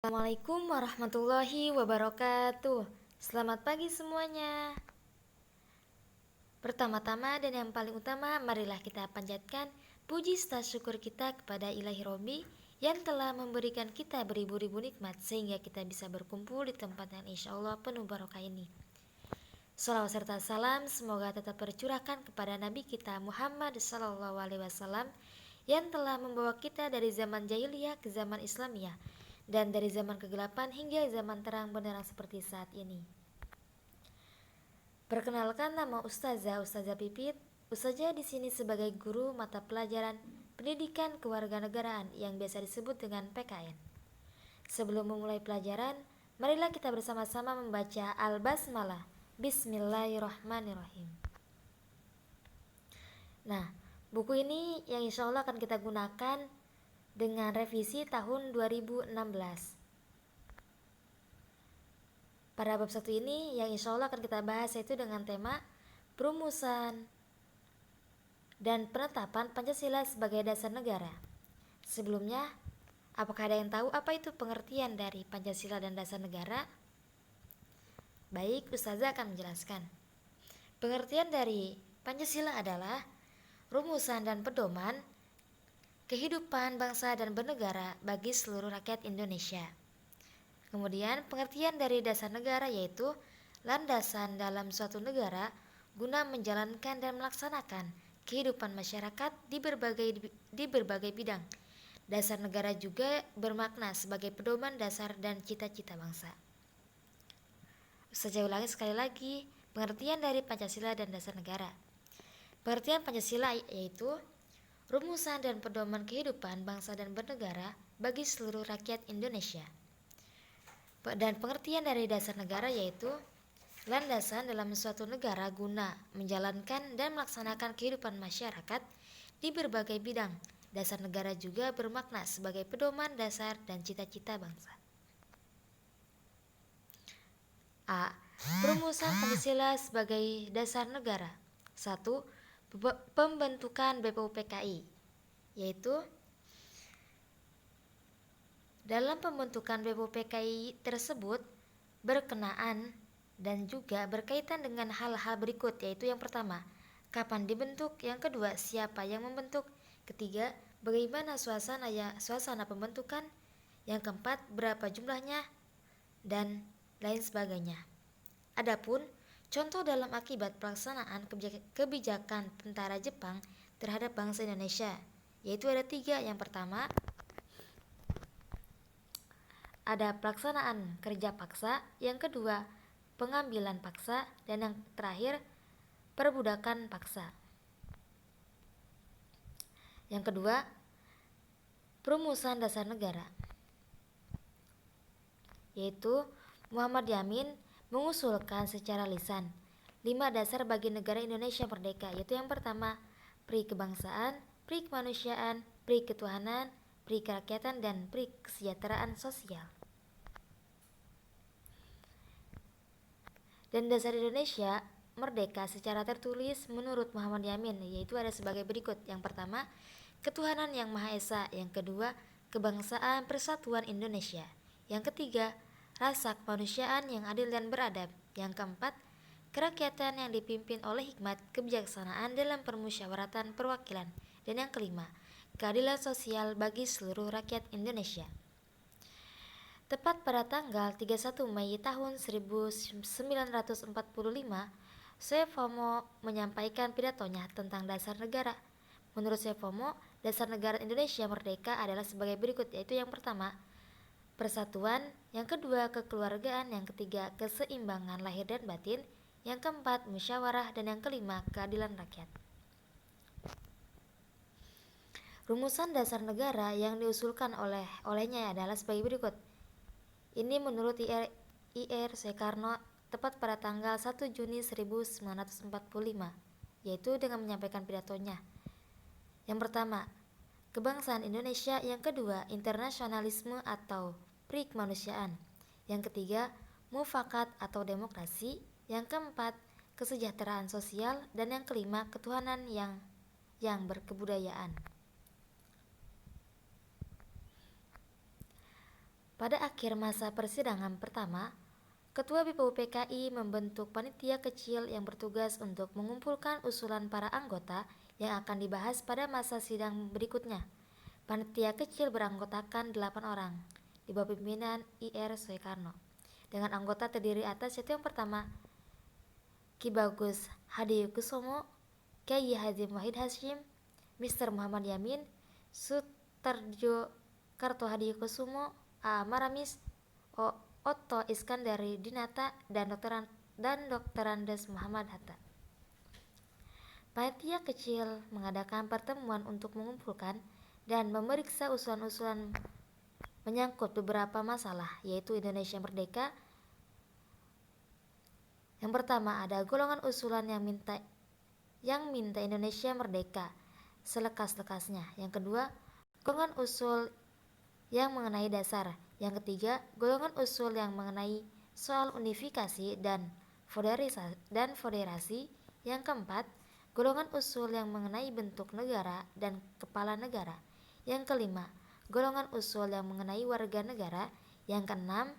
Assalamualaikum warahmatullahi wabarakatuh. Selamat pagi semuanya. Pertama-tama dan yang paling utama, marilah kita panjatkan puji serta syukur kita kepada Ilahi Robbi yang telah memberikan kita beribu-ribu nikmat sehingga kita bisa berkumpul di tempat yang insya Allah penuh barokah ini. Salawat serta salam semoga tetap tercurahkan kepada Nabi kita Muhammad SAW yang telah membawa kita dari zaman jahiliyah ke zaman Islamiyah dan dari zaman kegelapan hingga zaman terang benderang seperti saat ini. Perkenalkan, nama Ustazah Pipit. Ustazah di sini sebagai guru mata pelajaran Pendidikan Kewarganegaraan yang biasa disebut dengan PKN. Sebelum memulai pelajaran, marilah kita bersama-sama membaca Al-Basmalah. Bismillahirrahmanirrahim. Nah, buku ini yang insya Allah akan kita gunakan dengan revisi tahun 2016. Pada bab 1 ini yang insya Allah akan kita bahas yaitu dengan tema perumusan dan penetapan Pancasila sebagai dasar negara. Sebelumnya, apakah ada yang tahu apa itu pengertian dari Pancasila dan dasar negara? Baik, Ustazah akan menjelaskan. Pengertian dari Pancasila adalah rumusan dan pedoman kehidupan bangsa dan bernegara bagi seluruh rakyat Indonesia. Kemudian pengertian dari dasar negara yaitu landasan dalam suatu negara guna menjalankan dan melaksanakan kehidupan masyarakat di berbagai bidang. Dasar negara juga bermakna sebagai pedoman dasar dan cita-cita bangsa. Saya ulangi sekali lagi, pengertian dari Pancasila dan dasar negara. Pengertian Pancasila yaitu rumusan dan pedoman kehidupan bangsa dan bernegara bagi seluruh rakyat Indonesia. Dan pengertian dari dasar negara yaitu landasan dalam suatu negara guna menjalankan dan melaksanakan kehidupan masyarakat di berbagai bidang. Dasar negara juga bermakna sebagai pedoman dasar dan cita-cita bangsa. A. Perumusan Pancasila sebagai dasar negara. 1. Pembentukan BPUPKI, yaitu dalam pembentukan BPUPKI tersebut berkenaan dan juga berkaitan dengan hal-hal berikut, yaitu yang pertama, kapan dibentuk, yang kedua, siapa yang membentuk, ketiga, bagaimana suasana pembentukan, yang keempat, berapa jumlahnya, dan lain sebagainya. Adapun contoh dalam akibat pelaksanaan kebijakan tentara Jepang terhadap bangsa Indonesia, yaitu ada 3. Yang pertama, ada pelaksanaan kerja paksa, yang kedua pengambilan paksa, dan yang terakhir perbudakan paksa. Yang kedua, perumusan dasar negara, yaitu Muhammad Yamin mengusulkan secara lisan 5 dasar bagi negara Indonesia merdeka, yaitu yang pertama, pri kebangsaan, pri kemanusiaan, pri ketuhanan, pri kerakyatan, dan pri kesejahteraan sosial. Dan dasar Indonesia merdeka secara tertulis menurut Muhammad Yamin yaitu ada sebagai berikut. Yang pertama, ketuhanan yang Maha Esa. Yang kedua, kebangsaan persatuan Indonesia. Yang ketiga, rasa kemanusiaan yang adil dan beradab. Yang keempat, kerakyatan yang dipimpin oleh hikmat kebijaksanaan dalam permusyawaratan perwakilan. Dan yang kelima, keadilan sosial bagi seluruh rakyat Indonesia. Tepat pada tanggal 31 Mei tahun 1945, Suyofomo menyampaikan pidatonya tentang dasar negara. Menurut Suyofomo, dasar negara Indonesia merdeka adalah sebagai berikut, yaitu yang pertama, persatuan, yang kedua, kekeluargaan, yang ketiga, keseimbangan lahir dan batin, yang keempat, musyawarah, dan yang kelima, keadilan rakyat. Rumusan dasar negara yang diusulkan olehnya adalah sebagai berikut. Ini menurut Ir Soekarno tepat pada tanggal 1 Juni 1945, yaitu dengan menyampaikan pidatonya. Yang pertama, kebangsaan Indonesia. Yang kedua, internasionalisme atau pri kemanusiaan. Yang ketiga, mufakat atau demokrasi. Yang keempat, kesejahteraan sosial. Dan yang kelima, ketuhanan yang berkebudayaan. Pada akhir masa persidangan pertama, Ketua BPUPKI membentuk panitia kecil yang bertugas untuk mengumpulkan usulan para anggota yang akan dibahas pada masa sidang berikutnya. Panitia kecil beranggotakan 8 orang, di bawah pimpinan IR Soekarno, dengan anggota terdiri atas yaitu yang pertama, Ki Bagus Hadikusumo, Kiai Haji Wahid Hashim, Mr. Muhammad Yamin, Sutarjo Karto Hadikusumo, A. Maramis, Otto Iskandari Dinata, dan Dr. Andes Muhammad Hatta. Panitia kecil mengadakan pertemuan untuk mengumpulkan dan memeriksa usulan-usulan menyangkut beberapa masalah, yaitu Indonesia Merdeka. Yang pertama, ada golongan usulan yang minta Indonesia merdeka selekas-lekasnya. Yang kedua, golongan usul yang mengenai dasar. Yang ketiga, golongan usul yang mengenai soal unifikasi dan federasi. Yang keempat, golongan usul yang mengenai bentuk negara dan kepala negara. Yang kelima, golongan usul yang mengenai warga negara. Yang keenam,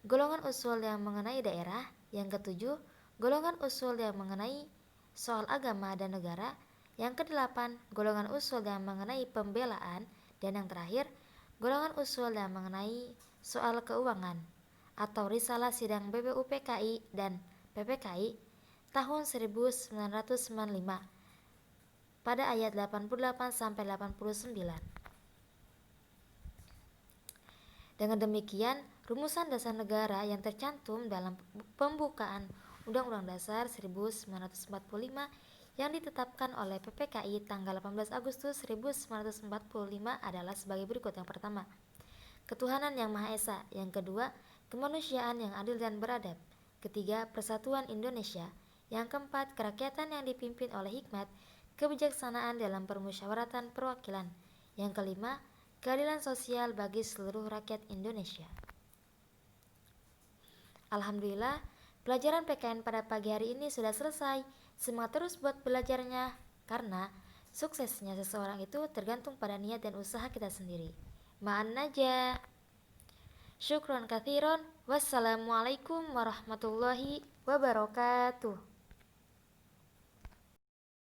golongan usul yang mengenai daerah. Yang ketujuh, golongan usul yang mengenai soal agama dan negara. Yang kedelapan, golongan usul yang mengenai pembelaan. Dan yang terakhir, golongan usul yang mengenai soal keuangan atau risalah sidang BPUPKI dan PPKI tahun 1995 pada ayat 88 sampai 89. Dengan demikian, rumusan dasar negara yang tercantum dalam pembukaan Undang-Undang Dasar 1945 yang ditetapkan oleh PPKI tanggal 18 Agustus 1945 adalah sebagai berikut. Yang pertama, ketuhanan yang Maha Esa. Yang kedua, kemanusiaan yang adil dan beradab. Ketiga, persatuan Indonesia. Yang keempat, kerakyatan yang dipimpin oleh hikmat, kebijaksanaan dalam permusyawaratan perwakilan. Yang kelima, keadilan sosial bagi seluruh rakyat Indonesia. Alhamdulillah, pelajaran PKN pada pagi hari ini sudah selesai. Semangat terus buat belajarnya, karena suksesnya seseorang itu tergantung pada niat dan usaha kita sendiri. Ma'an naja. Syukron kathiron. Wassalamualaikum warahmatullahi wabarakatuh.